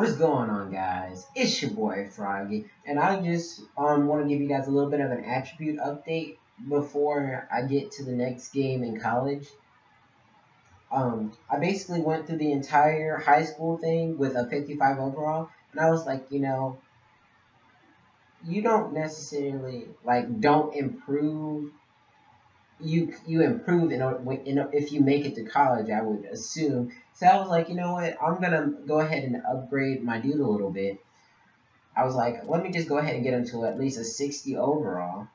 What's going on, guys? It's your boy Froggy, and I just want to give you guys a little bit of an attribute update before I get to the next game in college. I basically went through the entire high school thing with a 55 overall, and I was like, you don't necessarily don't improve. You improve if you make it to college, I would assume. So I was like, you know what? I'm gonna go ahead and upgrade my dude a little bit. I was like, let me just go ahead and get him to at least a 60 overall,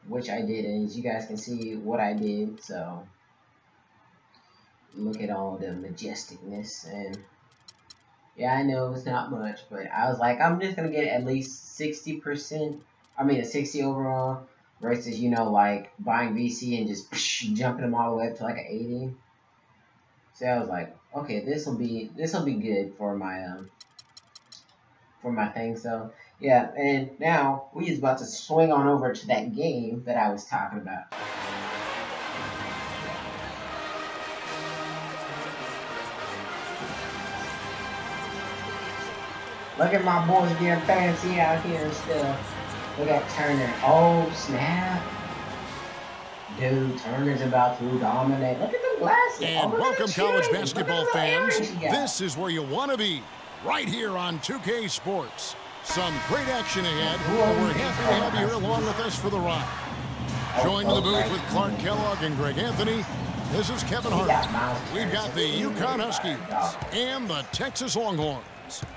which I did, and as you guys can see what I did. So look at all the majesticness, and yeah, I know it's not much, but I was like, I'm just gonna get at least 60%. I mean, a 60 overall. Versus, like buying VC and just jumping them all the way up to like an 80. So I was like, okay, this will be good for my thing. So yeah, and now we just about to swing on over to that game that I was talking about. Look at my boys getting fancy out here and stuff. Look at Turner. Oh, snap. Dude, Turner's about to dominate. Look at the glasses. And welcome, college basketball fans. This is where you want to be, right here on 2K Sports. Some great action ahead, and we're happy to have you here along with us for the ride. Joined in the booth with Clark Kellogg and Greg Anthony, this is Kevin Hart. We've got the UConn Huskies and the Texas Longhorns.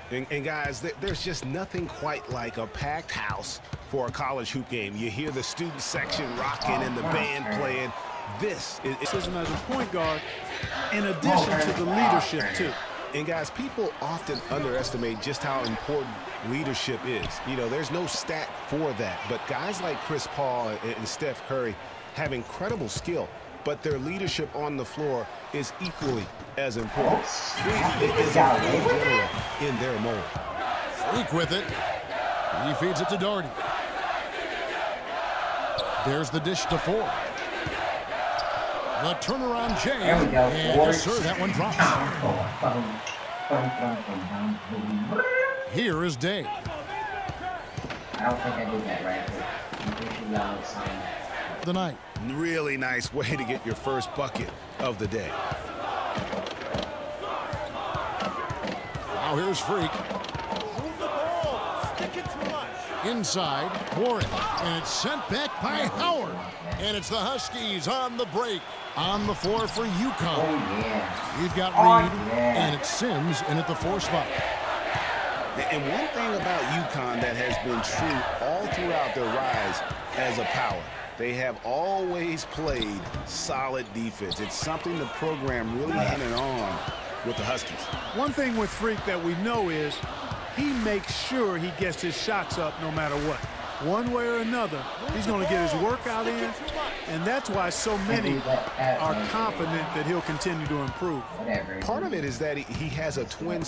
And guys, there's just nothing quite like a packed house for a college hoop game. You hear the student section rocking and the band playing. This is as a point guard, in addition to the leadership too. And guys, people often underestimate just how important leadership is. There's no stat for that, but guys like Chris Paul and Steph Curry have incredible skill, but their leadership on the floor is equally as important. Freak is a floor general in their mold. Freak with it. He feeds it to Doherty. There's the dish to Ford. The turnaround Jay. There we go. And yes, sir, that one drops. Here is Day. I don't think I did that right. The night. Really nice way to get your first bucket of the day. Now here's Freak. Inside, Warren, and it's sent back by Howard. And it's the Huskies on the break. On the floor for UConn. Oh, yeah. We've got Reed, and it's Sims in at the 4 spot. And one thing about UConn that has been true all throughout their rise as a power, they have always played solid defense. It's something the program really hinted on with the Huskies. One thing with Freak that we know is he makes sure he gets his shots up no matter what. One way or another, he's going to get his workout in, and that's why so many are confident that he'll continue to improve. Part of it is that he has a twin.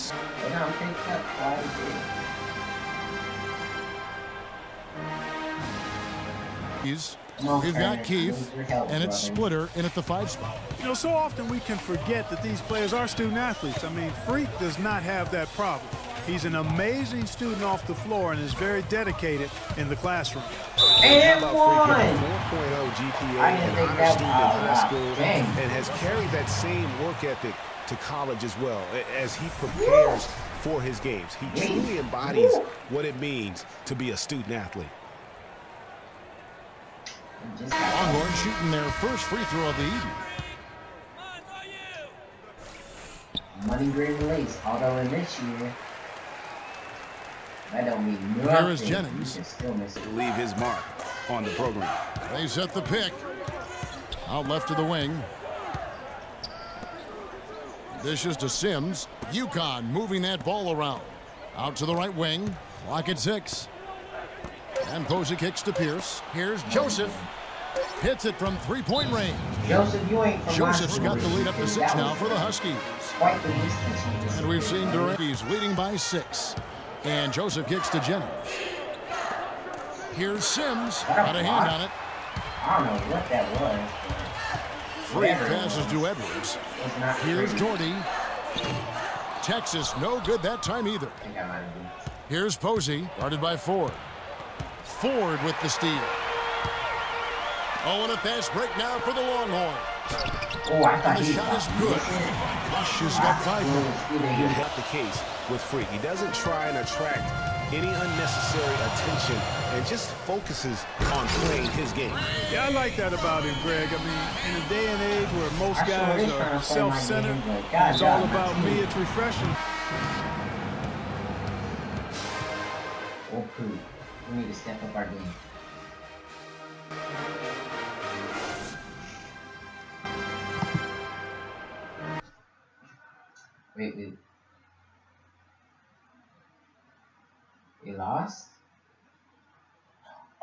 We've got Keith, and it's Splitter in at the 5 spot. So often we can forget that these players are student athletes. I mean, Freak does not have that problem. He's an amazing student off the floor and is very dedicated in the classroom. And one! 4.0 GPA and honor student in high school, and has carried that same work ethic to college as well as he prepares for his games. He truly embodies what it means to be a student athlete. Longhorns shooting their first free throw of the evening. Money green lace, although in this year, that don't mean nothing. Here is Jennings. To leave his mark on the program. They set the pick. Out left to the wing. Dishes to Sims. UConn moving that ball around. Out to the right wing. Clock at 6. And Posey kicks to Pierce. Here's Joseph. Hits it from 3-point range. Joseph, you ain't from Joseph's got the lead up to 6 now for the Huskies. Quite the distance. And we've seen Durante's leading by 6. And Joseph kicks to Jennings. Here's Sims. Got a hand on it. I don't know what that was. Freak passes to Edwards. Here's Doherty. Texas, no good that time either. I think I might have been. Here's Posey, guarded by Ford. Ford with the steal. Oh, and a fast break now for the Longhorns. Oh, I thought And the shot is good. Rush has got 5 points. Not the case with Freak. He doesn't try and attract any unnecessary attention and just focuses on playing his game. Yeah, I like that about him, Greg. I mean, in a day and age where most guys are self-centered, it's all about me, it's refreshing. Oh, cool. We need to step up our game. Wait. We lost?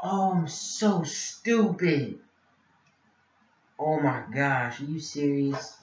Oh, I'm so stupid. Oh my gosh, are you serious?